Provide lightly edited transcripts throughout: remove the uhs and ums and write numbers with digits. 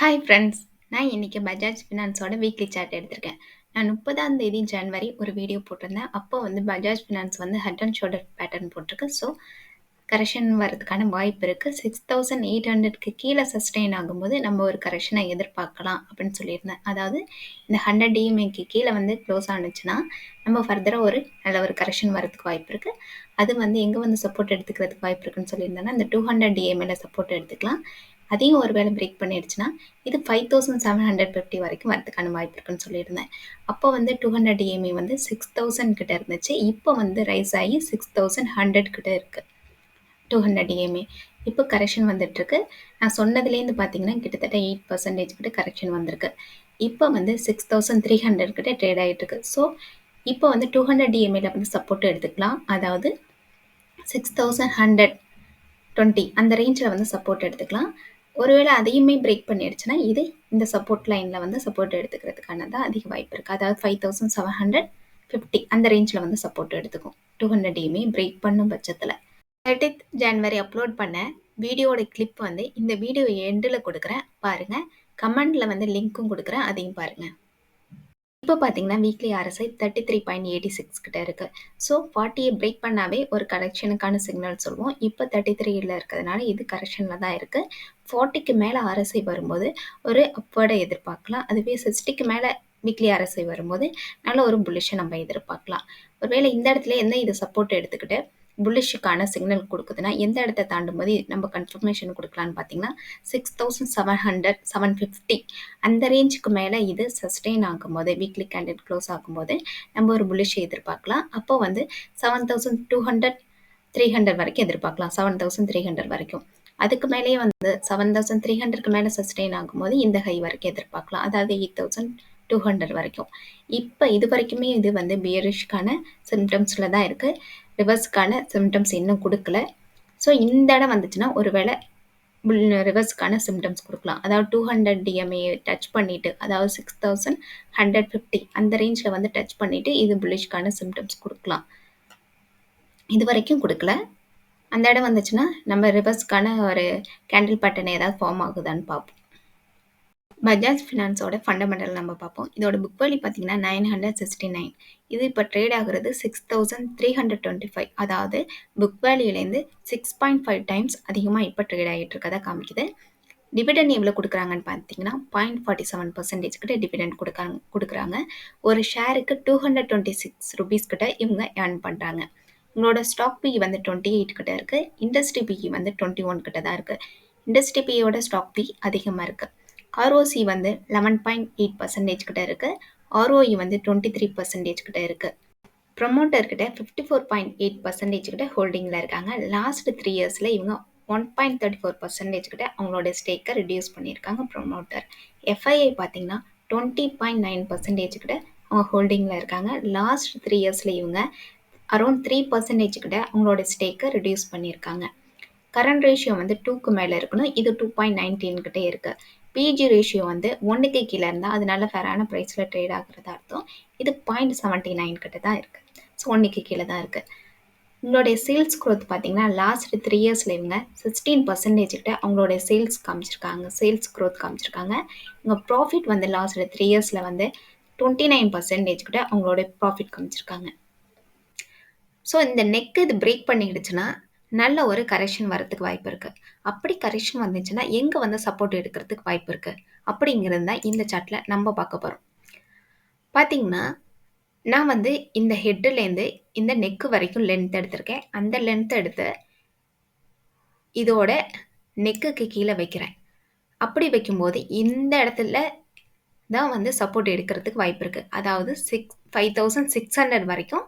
Hi friends! நான் இன்னைக்கு Bajaj ஃபினான்ஸோட weekly chart எடுத்திருக்கேன். நான் 30ஆம் தேதி ஜனவரி ஒரு வீடியோ போட்டிருந்தேன். அப்போ Bajaj finance head and shoulder pattern போட்டிருக்கு. ஸோ, கரெக்ஷன் வரதுக்கான வாய்ப்பு இருக்கு. 6800க்கு கீழ சஸ்டெயின் ஆகும்போது நம்ம ஒரு கரெக்ஷனை எதிர்பார்க்கலாம் அப்படின்னு சொல்லியிருந்தேன். அதாவது இந்த 100 டிஎம்ஏக்கு கீழ க்ளோஸ் ஆனுச்சுன்னா, நம்ம ஃபர்தரா ஒரு நல்ல ஒரு கரெக்ஷன் வரதுக்கு வாய்ப்பு இருக்கு. அது எங்க சப்போர்ட் எடுத்துக்கிறதுக்கு வாய்ப்பு இருக்குன்னு சொல்லியிருந்தேன்னா, இந்த 200 டிஎம்ஏல சப்போர்ட் எடுத்துக்கலாம். அதையும் ஒரு வேளை பிரேக் பண்ணிடுச்சுன்னா, இது 5750 வரைக்கும் வரதுக்கான வாய்ப்பு இருக்குன்னு சொல்லியிருந்தேன். அப்போ 200 டிஎம்ஏ 6000 கிட்ட இருந்துச்சு. இப்போ ரைஸ் ஆகி 6100 கிட்ட இருக்கு. 200 டிஎம்ஏ. இப்போ கரெக்ஷன் வந்துட்டுருக்கு. நான் சொன்னதுலேருந்து பார்த்தீங்கன்னா, கிட்டத்தட்ட 8% கிட்ட கரெக்ஷன் வந்திருக்கு. இப்போ 6300 கிட்ட ட்ரேட் ஆயிட்டு இருக்கு. ஸோ, இப்போ 200 டிஎம்ஏல சப்போர்ட் எடுத்துக்கலாம். அதாவது 6120 அந்த ரேஞ்சில் சப்போர்ட் எடுத்துக்கலாம். ஒருவேளை அதையுமே பிரேக் பண்ணிடுச்சுன்னா, இது இந்த சப்போர்ட் லைன்ல சப்போர்ட் எடுத்துக்கிறதுக்கான தான் அதிக வாய்ப்பு இருக்கு. அதாவது 5750 அந்த ரேஞ்சில் சப்போர்ட் எடுத்துக்கும். 200 டிஎம்ஏ பிரேக் பண்ணும் பட்சத்தில். 30th ஜனவரி அப்லோட் பண்ண வீடியோட கிளிப் இந்த வீடியோ எண்டில் கொடுக்குறேன் பாருங்க. கமெண்ட்ல லிங்க்கும் கொடுக்குறேன், அதையும் பாருங்க. இப்போ பார்த்தீங்கன்னா வீக்லி RSI 33.86 கிட்ட இருக்கு. ஸோ 40யை பிரேக் பண்ணாவே ஒரு கரெக்ஷனுக்கான சிக்னல் சொல்லுவோம். இப்போ 33ல இருக்கிறதுனால இது கரெக்ஷனில் தான் இருக்கு. 40க்கு மேலே RSI வரும்போது ஒரு அப்வர்டை எதிர்பார்க்கலாம். அதுவே 60க்கு மேலே வீக்லி RSI வரும்போது நல்ல ஒரு புல்லிஷை நம்ம எதிர்பார்க்கலாம். ஒருவேளை இந்த இடத்துல இது சப்போர்ட் எடுத்துக்கிட்டு புல்லிஷுக்கான சிக்னல் கொடுக்குதுன்னா, எந்த இடத்த தாண்டும் போது நம்ம கன்ஃபர்மேஷன் கொடுக்கலான்னு பார்த்தீங்கன்னா, 6700 750 அந்த ரேஞ்சுக்கு மேலே இது சஸ்டெயின் ஆகும்போது, வீக்லி கேண்டில் க்ளோஸ் ஆகும்போது நம்ம ஒரு புல்லிஷை எதிர்பார்க்கலாம். அப்போ 7200 300 வரைக்கும் எதிர்பார்க்கலாம். 7300 வரைக்கும். அதுக்கு மேலேயே 7300க்கு மேலே சஸ்டெயின் ஆகும்போது இந்த ஹை வரைக்கும் எதிர்பார்க்கலாம். அதாவது 8200 வரைக்கும். இப்போ இது வரைக்குமே இது பியரிஷ்கான சிம்டம்ஸில் தான் இருக்குது. ரிவர்ஸ்க்கான சிம்டம்ஸ் இன்னும் கொடுக்கல. ஸோ இந்த இடம் வந்துச்சுன்னா ஒருவேளை ரிவர்ஸ்க்கான சிம்டம்ஸ் கொடுக்கலாம். அதாவது 200 டிஎம்ஏ டச் பண்ணிட்டு, அதாவது 6150 அந்த ரேஞ்சில் டச் பண்ணிட்டு இது புல்லிஷ்கான சிம்டம்ஸ் கொடுக்கலாம். இது வரைக்கும் கொடுக்கல. அந்த இடம் வந்துச்சுன்னா நம்ம ரிவர்ஸ்க்கான ஒரு கேண்டில் பேட்டர்ன் ஏதாவது ஃபார்ம் ஆகுதான்னு பார்ப்போம். பஜாஜ் ஃபினான்ஸோட ஃபண்டமெண்டல் நம்ம பார்ப்போம். இதோட புக் வேல்யூ பார்த்தீங்கன்னா 969. இது இப்போ ட்ரேட் ஆகுறது 6325. அதாவது புக் வேல்யூலேருந்து 6.5 டைம்ஸ் அதிகமாக இப்போ ட்ரேட் ஆகிட்டு இருக்கதா காமிக்குது. டிவிடெண்ட் எவ்வளோ கொடுக்குறாங்கன்னு பார்த்தீங்கன்னா 0.47% கிட்ட டிவிடெண்ட் கொடுக்குறாங்க. ஒரு ஷேருக்கு 226 ருபீஸ் கிட்ட இவங்க ஏர்ன் பண்ணுறாங்க. உங்களோட ஸ்டாக் பிஇ 28 கிட்ட இருக்குது. இண்டஸ்ட்ரி பிஇ 21 கிட்ட தான் இருக்குது. இண்டஸ்ட்ரி பிஇயோட ஸ்டாக் பி அதிகமாக இருக்குது. ROC 11.8% கிட்ட இருக்குது. ROE 23% கிட்ட இருக்குது. ப்ரொமோட்டர் கிட்ட 54.8% கிட்ட ஹோல்டிங்கில் இருக்காங்க. லாஸ்ட் 3 இயர்ஸில் இவங்க 1.34% கிட்ட அவங்களோட ஸ்டேக்கை ரிடியூஸ் பண்ணியிருக்காங்க ப்ரொமோட்டர். FII பார்த்தீங்கன்னா 20.9% கிட்ட அவங்க ஹோல்டிங்கில் இருக்காங்க. லாஸ்ட் 3 இயர்ஸில் இவங்க அரௌண்ட் 3% கிட்ட அவங்களோட ஸ்டேக்கை ரிடியூஸ் பண்ணியிருக்காங்க. கரண்ட் ரேஷியோ 2க்கு மேலே இருக்கணும். இது 2.19 கிட்ட இருக்குது. பிஜி ரேஷியோ 1க்கு கீழே இருந்தால் அது நல்ல ஃபேரான ப்ரைஸில் ட்ரேட் ஆகுறதா அர்த்தம். இது 0.79 கிட்ட தான் இருக்குது. ஸோ 1க்கு கீழே தான் இருக்குது. உங்களுடைய சேல்ஸ் க்ரோத் பார்த்தீங்கன்னா லாஸ்ட் 3 இயர்ஸில் இவங்க 16% கிட்ட அவங்களுடைய சேல்ஸ் க்ரோத் காமிச்சிருக்காங்க. இவங்க ப்ராஃபிட் லாஸ்ட் 3 இயர்ஸில் 29% கிட்ட அவங்களுடைய ப்ராஃபிட் காமிச்சிருக்காங்க. ஸோ இந்த நெக் இது பிரேக் பண்ணிடுச்சுன்னா நல்ல ஒரு கரெக்ஷன் வரதுக்கு வாய்ப்பு இருக்குது. அப்படி கரெக்ஷன் வந்துச்சுன்னா எங்கே சப்போர்ட் எடுக்கிறதுக்கு வாய்ப்பு இருக்குது அப்படிங்கிறது தான் இந்த சார்ட்டில் நம்ம பார்க்க போகிறோம். பார்த்தீங்கன்னா நான் இந்த ஹெட்டுலேருந்து இந்த நெக்கு வரைக்கும் லென்த் எடுத்திருக்கேன். அந்த லென்த் எடுத்து இதோட நெக்குக்கு கீழே வைக்கிறேன். அப்படி வைக்கும்போது இந்த இடத்துல தான் சப்போர்ட் எடுக்கிறதுக்கு வாய்ப்பு இருக்குது. அதாவது 5600 வரைக்கும்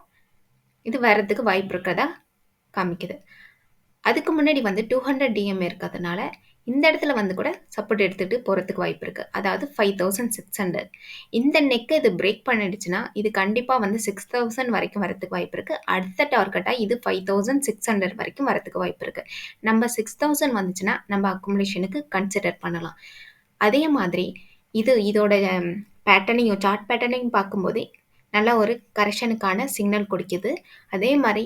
இது வர்றதுக்கு வாய்ப்பு இருக்கிறதா காமிக்குது. அதுக்கு முன்னாடி 200 டிஎம்ஏ இருக்கிறதுனால இந்த இடத்துல கூட சப்போர்ட் எடுத்துகிட்டு போகிறதுக்கு வாய்ப்பு இருக்குது. அதாவது 5600. இந்த நெக்கை இது பிரேக் பண்ணிடுச்சுன்னா இது கண்டிப்பாக 6000 வரைக்கும் வரதுக்கு வாய்ப்பு இருக்குது. அடுத்த டார்கெட்டாக இது 5600 வரைக்கும் வரதுக்கு வாய்ப்பு இருக்குது. நம்ம 6000 வந்துச்சுன்னா நம்ம அக்குமுலேஷனுக்கு கன்சிடர் பண்ணலாம். அதே மாதிரி இதோட சார்ட் பேட்டர்னையும் பார்க்கும்போது நல்ல ஒரு கரெக்ஷனுக்கான சிக்னல் கொடுக்குது. அதே மாதிரி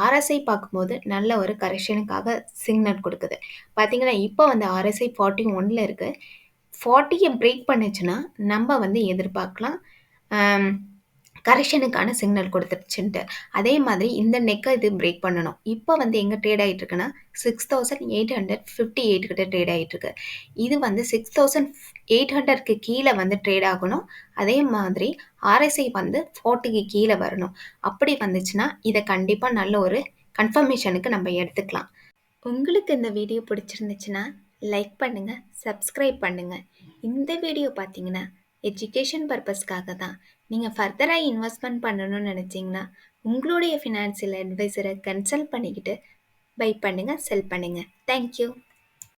RSI பார்க்கும்போது நல்ல ஒரு கரெக்ஷனுக்காக சிக்னல் கொடுக்குது. பார்த்தீங்கன்னா இப்போ RSI 41ல் இருக்குது. 40ய பிரேக் பண்ணுச்சுன்னா, நம்ம வந்து எதிர்பார்க்கலாம் கரெக்ஷனுக்கான சிக்னல் கொடுத்துருச்சுன்ட்டு. அதே மாதிரி இந்த நெக்க இது பிரேக் பண்ணணும். இப்போ வந்து எங்க ட்ரேட் ஆயிட்டு இருக்குன்னா, 6858 கிட்ட ட்ரேட் ஆயிட்டு இருக்கு. இது வந்து 6800க்கு கீழ வந்து ட்ரேட் ஆகணும். அதே மாதிரி RSI வந்து 40க்கு கீழ வரணும். அப்படி வந்துச்சுன்னா, இத கண்டிப்பா நல்ல ஒரு கன்ஃபர்மேஷனுக்கு நம்ம எடுத்துக்கலாம். உங்களுக்கு இந்த வீடியோ பிடிச்சிருந்துச்சுன்னா லைக் பண்ணுங்க, சப்ஸ்கிரைப் பண்ணுங்க. இந்த வீடியோ பார்த்தீங்கன்னா எஜுகேஷன் பர்பஸ்க்காக தான். நீங்கள் ஃபர்தராக இன்வெஸ்ட்மெண்ட் பண்ணணும்னு நினச்சிங்கன்னா உங்களுடைய ஃபினான்சியல் அட்வைசரை கன்சல்ட் பண்ணிக்கிட்டு பை பண்ணுங்க, செல் பண்ணுங்க. தேங்க்யூ.